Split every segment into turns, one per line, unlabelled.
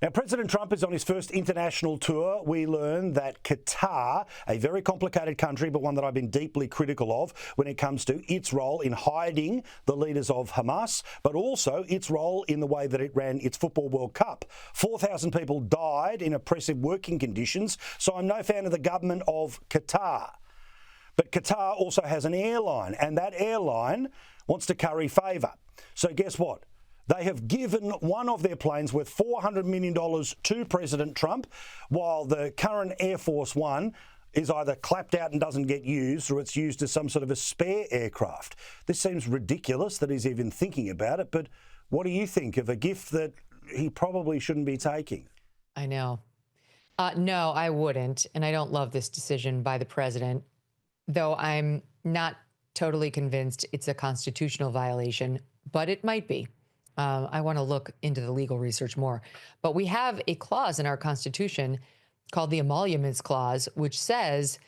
Now, President Trump is on his first international tour. We learn that Qatar, a very complicated country, but one that I've been deeply critical of when it comes to its role in hiding the leaders of Hamas, but also its role in the way that it ran its Football World Cup. 4,000 people died in oppressive working conditions, so I'm no fan of the government of Qatar. But Qatar also has an airline, and that airline wants to curry favour. So guess what? They have given one of their planes worth $400 million to President Trump, while the current Air Force One is either clapped out and doesn't get used, or it's used as some sort of a spare aircraft. This seems ridiculous that he's even thinking about it, but what do you think of a gift that he probably shouldn't be taking?
I know. No, I wouldn't, and I don't love this decision by the president, though I'm not totally convinced it's a constitutional violation, but it might be. I want to look into the legal research more. But we have a clause in our Constitution called the Emoluments Clause, which says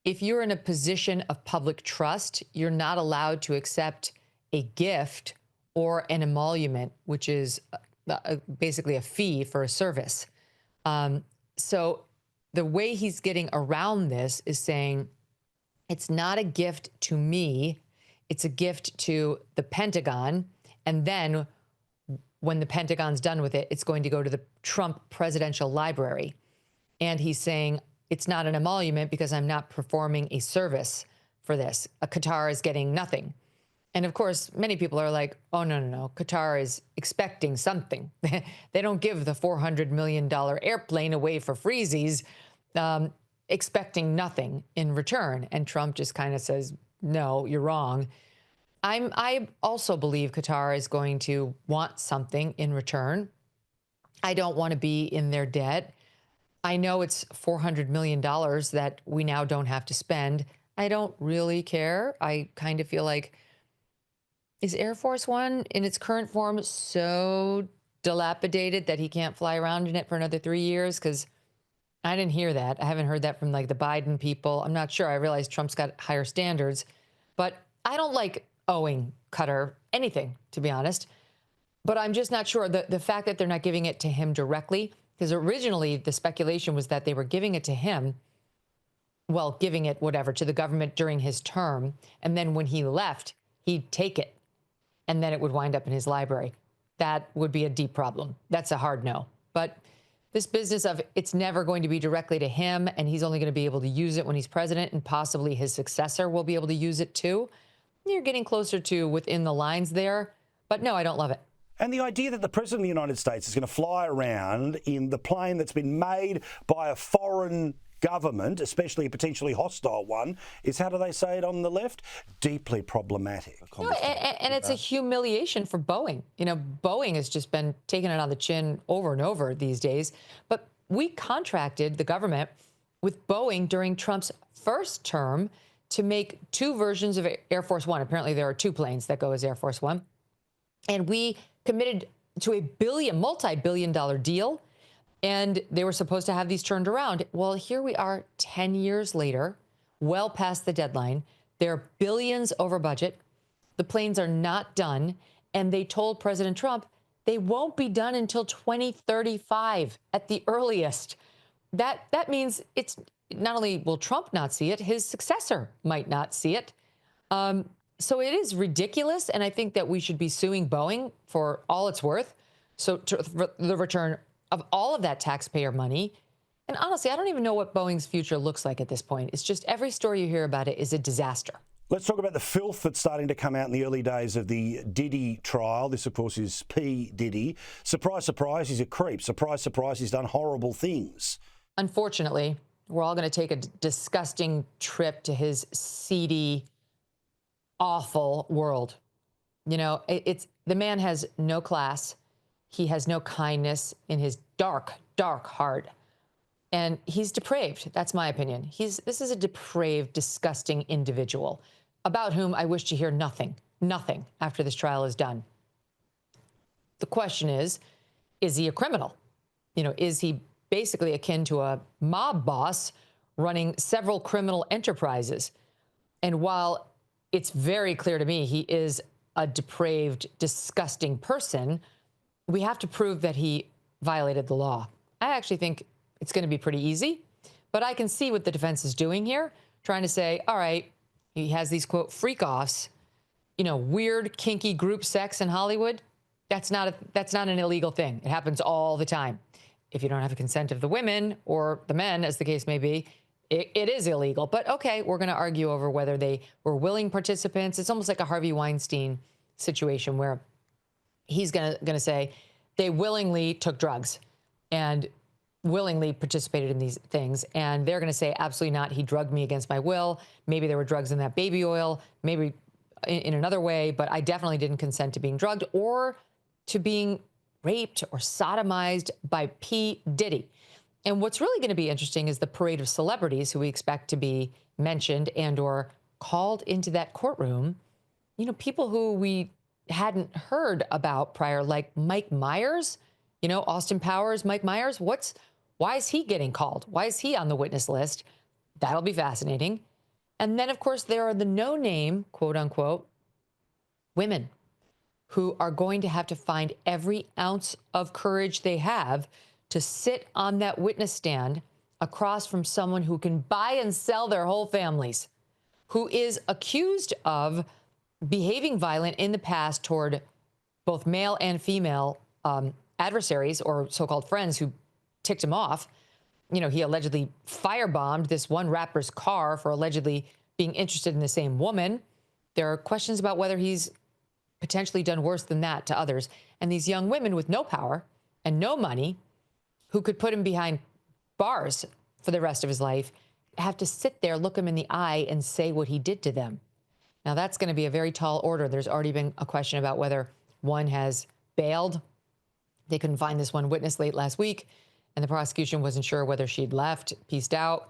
if you're in a position of public trust, you're not allowed to accept a gift or an emolument, which is basically a fee for a service. So the way he's getting around this is saying it's not a gift to me, it's a gift to the Pentagon, and then when the Pentagon's done with it, it's going to go to the Trump Presidential Library. And he's saying it's not an emolument because I'm not performing a service for this. Qatar is getting nothing. And of course, many people are like, oh, no. Qatar is expecting something. They don't give the $400 million airplane away for freezies, expecting nothing in return. And Trump just kind of says, no, you're wrong. I also believe Qatar is going to want something in return. I don't want to be in their debt. I know it's $400 million that we now don't have to spend. I don't really care. I kind of feel like, is Air Force One in its current form so dilapidated that he can't fly around in it for another 3 years? Because I didn't hear that. I haven't heard that from like the Biden people. I'm not sure. I realize Trump's got higher standards, but I don't like owing Qatar anything, to be honest. But I'm just not sure. The fact that they're not giving it to him directly, because originally the speculation was that they were giving it to him, well, giving it whatever to the government during his term. And then when he left, he'd take it and then it would wind up in his library. That would be a deep problem. That's a hard no. But this business of it's never going to be directly to him and he's only going to be able to use it when he's president and possibly his successor will be able to use it too. You're getting closer to within the lines there. But no, I don't love it.
And the idea that the President of the United States is going to fly around in the plane that's been made by a foreign government, especially a potentially hostile one, is, how do they say it on the left? Deeply problematic.
No, and it's a humiliation for Boeing. You know, Boeing has just been taking it on the chin over and over these days. But we contracted the government with Boeing during Trump's first term to make two versions of Air Force One. Apparently, there are two planes that go as Air Force One. And we committed to a multi-billion-dollar deal. And they were supposed to have these turned around. Well, here we are 10 years later, well past the deadline. They're billions over budget. The planes are not done. And they told President Trump they won't be done until 2035 at the earliest. That means it's not only will Trump not see it, his successor might not see it. So it is ridiculous. And I think that we should be suing Boeing for all it's worth. So for the return of all of that taxpayer money. And honestly, I don't even know what Boeing's future looks like at this point. It's just every story you hear about it is a disaster.
Let's talk about the filth that's starting to come out in the early days of the Diddy trial. This, of course, is P. Diddy. Surprise, surprise, he's a creep. Surprise, surprise, he's done horrible things.
Unfortunately, we're all going to take a disgusting trip to his seedy, awful world. You know, the man has no class. He has no kindness in his dark, dark heart. And he's depraved. That's my opinion. This is a depraved, disgusting individual about whom I wish to hear nothing after this trial is done. The question is he a criminal? You know, is he basically akin to a mob boss running several criminal enterprises? And while it's very clear to me he is a depraved, disgusting person, we have to prove that he violated the law. I actually think it's going to be pretty easy, but I can see what the defense is doing here, trying to say, all right, he has these, quote, freak-offs, weird, kinky group sex in Hollywood. That's not an illegal thing. It happens all the time. If you don't have the consent of the women or the men, as the case may be, it is illegal. But okay, we're going to argue over whether they were willing participants. It's almost like a Harvey Weinstein situation where he's going to say they willingly took drugs and willingly participated in these things. And they're going to say, absolutely not. He drugged me against my will. Maybe there were drugs in that baby oil, maybe in another way, but I definitely didn't consent to being drugged or to being raped or sodomized by P. Diddy. And what's really going to be interesting is the parade of celebrities who we expect to be mentioned and or called into that courtroom. People who we hadn't heard about prior, like Mike Myers, Austin Powers, Mike Myers. Why is he getting called? Why is he on the witness list? That'll be fascinating. And then, of course, there are the no-name, quote unquote, women who are going to have to find every ounce of courage they have to sit on that witness stand across from someone who can buy and sell their whole families, who is accused of behaving violent in the past toward both male and female adversaries or so-called friends who ticked him off. He allegedly firebombed this one rapper's car for allegedly being interested in the same woman. There are questions about whether he's potentially done worse than that to others. And these young women with no power and no money who could put him behind bars for the rest of his life have to sit there, look him in the eye and say what he did to them. Now, that's going to be a very tall order. There's already been a question about whether one has bailed. They couldn't find this one witness late last week, and the prosecution wasn't sure whether she'd left, pieced out.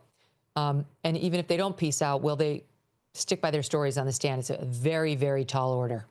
And even if they don't piece out, will they stick by their stories on the stand? It's a very, very tall order.